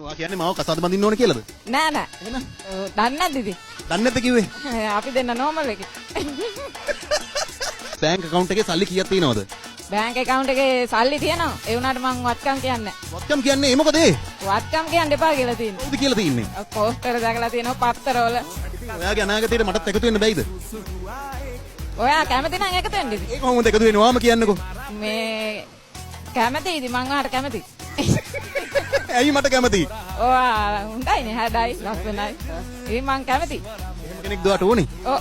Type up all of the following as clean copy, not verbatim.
ඔයා කියන්නේ මාව කසාද බඳින්න ඕන කියලාද? නෑ නෑ. එහෙනම් දන්නේ නැද්ද ඉතින්? දන්නේ නැද්ද කිව්වේ? අපි දෙන්න නෝමල් එකේ. බැංක් account එකේ සල්ලි කීයක් තියෙනවද? බැංක් account එකේ සල්ලි තියෙනවා. ඒ වුණාට මං වත්කම් කියන්නේ නෑ. වත්කම් කියන්නේ ඒ මොකද ඒ? වත්කම් කියන්න එපා කියලා තියෙනවා. මොකද කියලා තියෙන්නේ? පෝස්ටර් දාලා තියෙනවා පත්තරවල. ඔයාගේ අනාගතේට මටත් එකතු වෙන්න බැයිද? ඔයා කැමති නම් එකතු වෙන්න ඉතින්. ඒ කොහොමද එකතු වෙන්නේ? ඔයාම කියන්නකෝ. මේ කැමතිද මං ඔයාට කැමති. ඇයි මට කැමති? ඔයා හොඳයිනේ හැඩයි ලස්සනයි. ඉතින් මං කැමති. එහෙම කෙනෙක් දුවට ඕනේ. ඔව්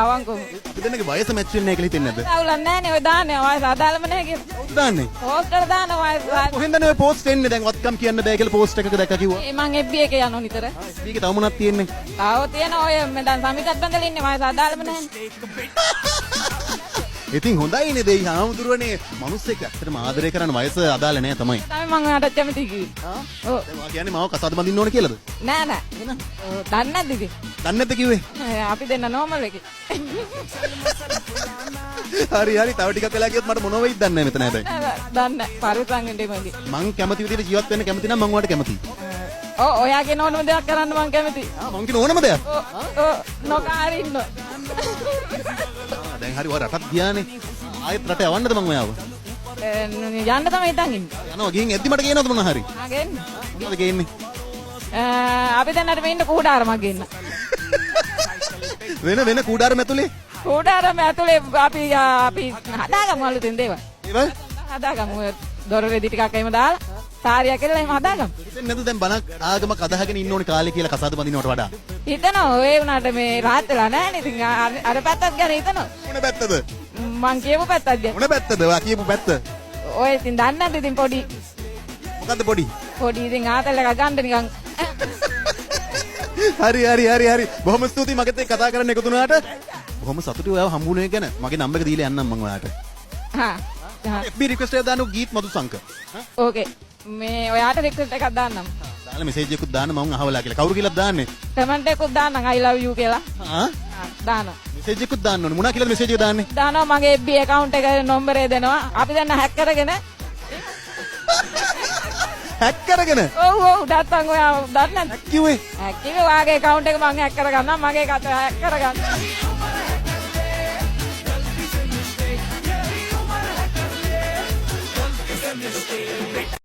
අවංකව. අපි දෙන්නගේ වයස මැච් වෙන්නේ නැහැ කියලා හිතෙන්නේ නැද්ද? අවුලක් නැහැනේ ඔය දාන්නේ වයස අදාළම නැහැ කියලා. කවුද දාන්නේ? පෝස්ටර් දාන වයස. කොහෙන්ද ඔය පෝස්ට් එන්නේ? දැන් වත්කම් කියන්න බෑ කියලා පෝස්ට් එකක දැක්ක කිව්වා. මං FB එකේ යනවා නිතර. මේකේ තව මොනක් තියෙන්නේ? තාව තියෙන ඔය මම දැන් සමිතත් බඳලා ඉන්නේ වයස අදාළම නැහැනේ. ඉතින් හොඳයිනේ දෙයි හාමුදුරුවනේ. මිනිස්සෙක් ඇත්තටම ආදරය කරන වයස අදාළ නැහැ තමයි. තමයි මං ඔයාට කැමති කිව්වේ. ඔව්. දැන් ඔයා කියන්නේ මාව කසාද බඳින්න ඕන කියලාද? නෑ නෑ. දන්නේ නැද්ද ඉතින්? දන්නේ නැද්ද කිව්වේ? අපි දෙන්න නෝමල් එකේ. හරි හරි තව ටිකක් වෙලා ගියොත් මට මොනව වෙයිද දන්නේ නැහැ මෙතන හැබැයි. දන්නේ පරිසංගෙන් දෙමගේ. මං කැමති විදිහට ජීවත් වෙන්න කැමති නම් මං ඔයාට කැමතියි. ඔව් ඔයාගේ ඕනම දෙයක් කරන්න මං කැමතියි. මං කියන ඕනම දෙයක්. ඔව් නොකාරින්න. දැන් හරි ඔයා රටත් ගියානේ. ආයෙත් රට යවන්නද මං ඔයාව? යන්න තමයි හිතන් ඉන්නේ. යනවා ගිහින් එද්දි මට කියනවද මොනවා හරි? ආ ගෙන්න. මොනවද ගේන්නේ? අපි දැන්නට මේ ඉන්න කූඩාරමක් ගෙන්න. වෙන කූඩාරම ඇතුලේ? කූඩාරම ඇතුලේ අපි හදාගමු අලුතෙන් දේවල්. ඒවල්? හදාගමු දොර රෙදි ටිකක් එහෙම දාලා සාරියක් කියලා එහෙම හදාගමු. හිතෙන්නේ නැද්ද දැන් බණක් ආගමක් අදහගෙන ඉන්න ඕනේ කාලේ කියලා කසාද බඳිනවට වඩා? හිතනවා ඒ වුණාට මේ rahat වෙලා නැහැ නේද? ඉතින් අර පැත්තත් ගැන හිතනවා. මොන පැත්තද? මං කියපු පැත්තත් ගැන. මොන පැත්තද? ඔයා කියපු පැත්ත. ඔය ඉතින් දන්නේ නැද්ද ඉතින් පොඩි මොකද්ද පොඩි? ඉතින් ආතල් එකක් ගන්න නිකන්. හරි. බොහොම ස්තුතියි මගෙත් එක්ක කතා කරන්න එකතු වුණාට. බොහොම සතුටුයි ඔයාව හම්බුනේ ගැන. මගේ නම්බර් එක දීලා යන්නම් මං ඔයාට. හා. FB රික්වෙස්ට් එක දාන්නු ගීත් මදුසංක. ඕකේ. මේ ඔයාට රික්වෙස්ට් එකක් දාන්නම්. දාලා මෙසේජ් එකකුත් දාන්න මම අහවලා කියලා. කවුරු කියලාද දාන්නේ? කමෙන්ට් එකකුත් දාන්නම් I love you කියලා. ආ? දානවා. මෙසේජ් එකකුත් දාන්න ඕනේ. මොනවා කියලාද මෙසේජ් එක දාන්නේ? දානවා මගේ FB account එක නම්බරේ දෙනවා. අපි දැන් හැක් කරගෙන හැක් කරගෙන. ඔව් නැත්තම් ඔයා දන්නේ නැද්ද? කිව්වේ. හැක් කිව්වේ වාගේ account එක මම හැක් කරගන්නම්. මගේ කට හැක් කරගන්න.